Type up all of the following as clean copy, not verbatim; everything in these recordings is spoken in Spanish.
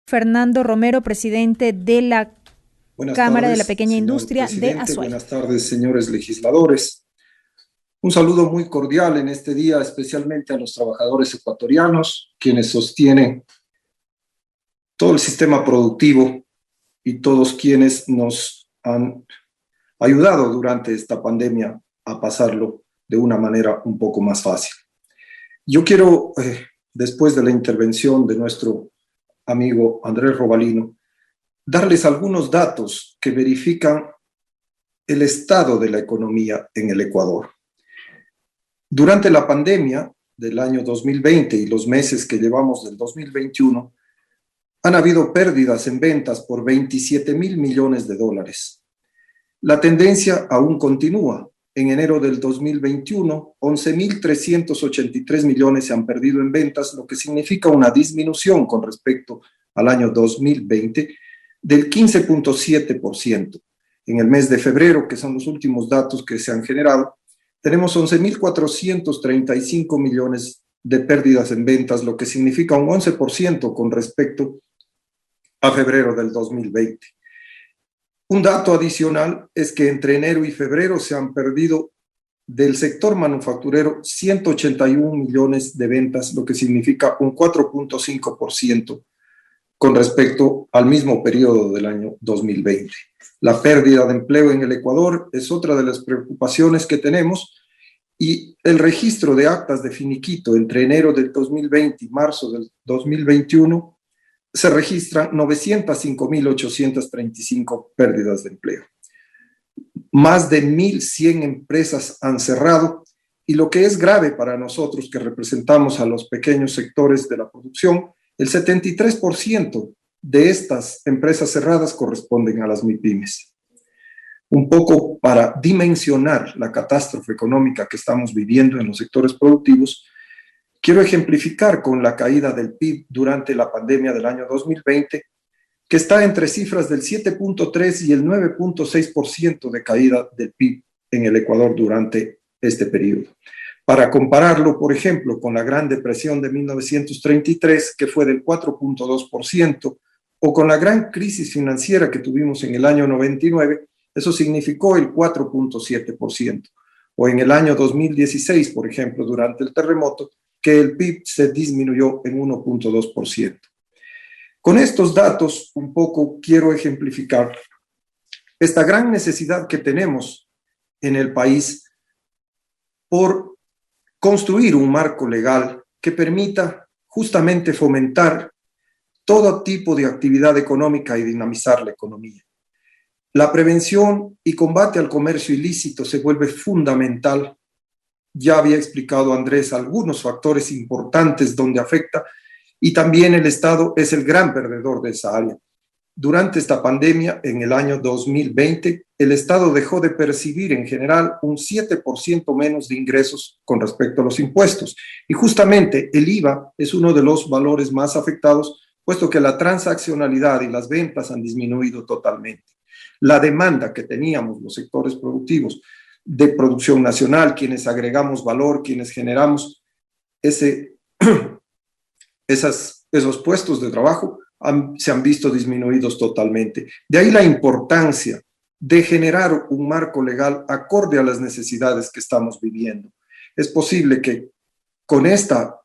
Fernando Romero, presidente de la Buenas Cámara de la tardes, Pequeña señor Industria de presidente. Azuay. Buenas tardes, señores legisladores. Un saludo muy cordial en este día, especialmente a los trabajadores ecuatorianos, quienes sostienen todo el sistema productivo y todos quienes nos han ayudado durante esta pandemia a pasarlo de una manera un poco más fácil. Yo quiero, después de la intervención de nuestro amigo Andrés Robalino, darles algunos datos que verifican el estado de la economía en el Ecuador. Durante la pandemia del año 2020 y los meses que llevamos del 2021, han habido pérdidas en ventas por 27.000 millones de dólares. La tendencia aún continúa. En enero del 2021, 11.383 millones se han perdido en ventas, lo que significa una disminución con respecto al año 2020 del 15.7%. En el mes de febrero, que son los últimos datos que se han generado, tenemos 11.435 millones de pérdidas en ventas, lo que significa un 11% con respecto a febrero del 2020. Un dato adicional es que entre enero y febrero se han perdido del sector manufacturero 181 millones de ventas, lo que significa un 4.5% con respecto al mismo periodo del año 2020. La pérdida de empleo en el Ecuador es otra de las preocupaciones que tenemos, y el registro de actas de finiquito entre enero del 2020 y marzo del 2021 se registran 905.835 pérdidas de empleo. Más de 1.100 empresas han cerrado, y lo que es grave para nosotros que representamos a los pequeños sectores de la producción, el 73% de estas empresas cerradas corresponden a las MIPYMES. Un poco para dimensionar la catástrofe económica que estamos viviendo en los sectores productivos, quiero ejemplificar con la caída del PIB durante la pandemia del año 2020, que está entre cifras del 7.3 y el 9.6% de caída del PIB en el Ecuador durante este periodo. Para compararlo, por ejemplo, con la Gran Depresión de 1933, que fue del 4.2%, o con la gran crisis financiera que tuvimos en el año 99, eso significó el 4.7%. O en el año 2016, por ejemplo, durante el terremoto, que el PIB se disminuyó en 1.2%. Con estos datos, un poco quiero ejemplificar esta gran necesidad que tenemos en el país por construir un marco legal que permita justamente fomentar todo tipo de actividad económica y dinamizar la economía. La prevención y combate al comercio ilícito se vuelve fundamental. Ya había explicado Andrés algunos factores importantes donde afecta, y también el Estado es el gran perdedor de esa área. Durante esta pandemia, en el año 2020, el Estado dejó de percibir en general un 7% menos de ingresos con respecto a los impuestos. Y justamente el IVA es uno de los valores más afectados, puesto que la transaccionalidad y las ventas han disminuido totalmente. La demanda que teníamos los sectores productivos de producción nacional, quienes agregamos valor, quienes generamos esos puestos de trabajo, se han visto disminuidos totalmente. De ahí la importancia de generar un marco legal acorde a las necesidades que estamos viviendo. Es posible que con esta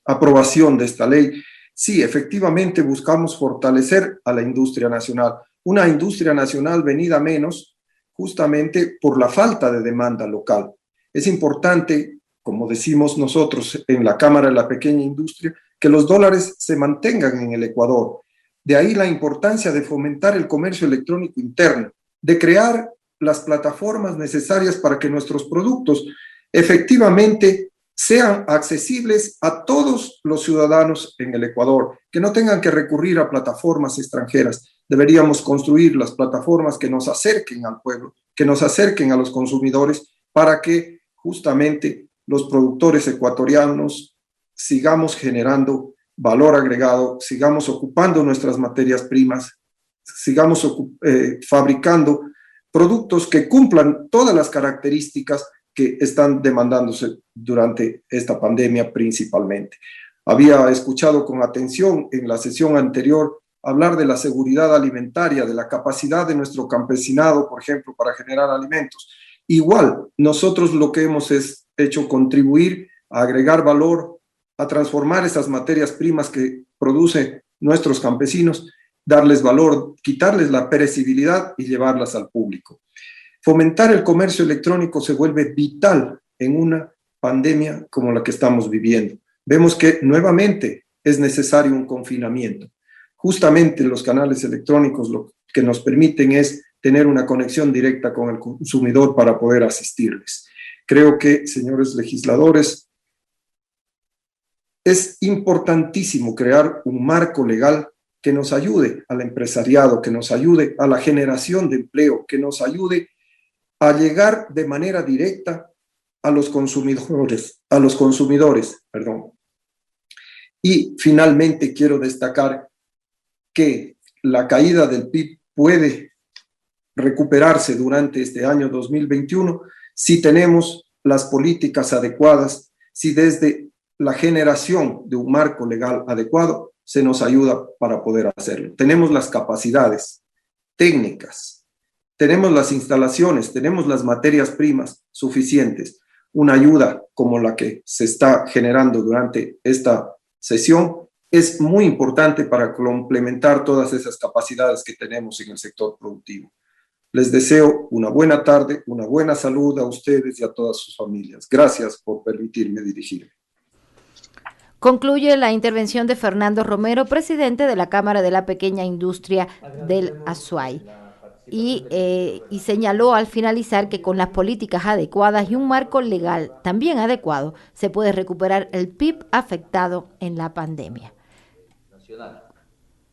aprobación de esta ley, sí, efectivamente buscamos fortalecer a la industria nacional, una industria nacional venida menos justamente por la falta de demanda local. Es importante, como decimos nosotros en la Cámara de la Pequeña Industria, que los dólares se mantengan en el Ecuador. De ahí la importancia de fomentar el comercio electrónico interno, de crear las plataformas necesarias para que nuestros productos efectivamente sean accesibles a todos los ciudadanos en el Ecuador, que no tengan que recurrir a plataformas extranjeras. Deberíamos construir las plataformas que nos acerquen al pueblo, que nos acerquen a los consumidores, para que justamente los productores ecuatorianos sigamos generando valor agregado, sigamos ocupando nuestras materias primas, sigamos fabricando productos que cumplan todas las características que están demandándose durante esta pandemia principalmente. Había escuchado con atención en la sesión anterior hablar de la seguridad alimentaria, de la capacidad de nuestro campesinado, por ejemplo, para generar alimentos. Igual, nosotros lo que hemos hecho contribuir a agregar valor, a transformar esas materias primas que producen nuestros campesinos, darles valor, quitarles la perecibilidad y llevarlas al público. Fomentar el comercio electrónico se vuelve vital en una pandemia como la que estamos viviendo. Vemos que nuevamente es necesario un confinamiento. Justamente los canales electrónicos lo que nos permiten es tener una conexión directa con el consumidor para poder asistirles. Creo que, señores legisladores, es importantísimo crear un marco legal que nos ayude al empresariado, que nos ayude a la generación de empleo, que nos ayude a llegar de manera directa a los consumidores, Y finalmente quiero destacar que la caída del PIB puede recuperarse durante este año 2021 si tenemos las políticas adecuadas, si desde la generación de un marco legal adecuado se nos ayuda para poder hacerlo. Tenemos las capacidades técnicas, tenemos las instalaciones, tenemos las materias primas suficientes. Una ayuda como la que se está generando durante esta sesión es muy importante para complementar todas esas capacidades que tenemos en el sector productivo. Les deseo una buena tarde, una buena salud a ustedes y a todas sus familias. Gracias por permitirme dirigirme. Concluye la intervención de Fernando Romero, presidente de la Cámara de la Pequeña Industria del Azuay. Y señaló al finalizar que con las políticas adecuadas y un marco legal también adecuado se puede recuperar el PIB afectado en la pandemia.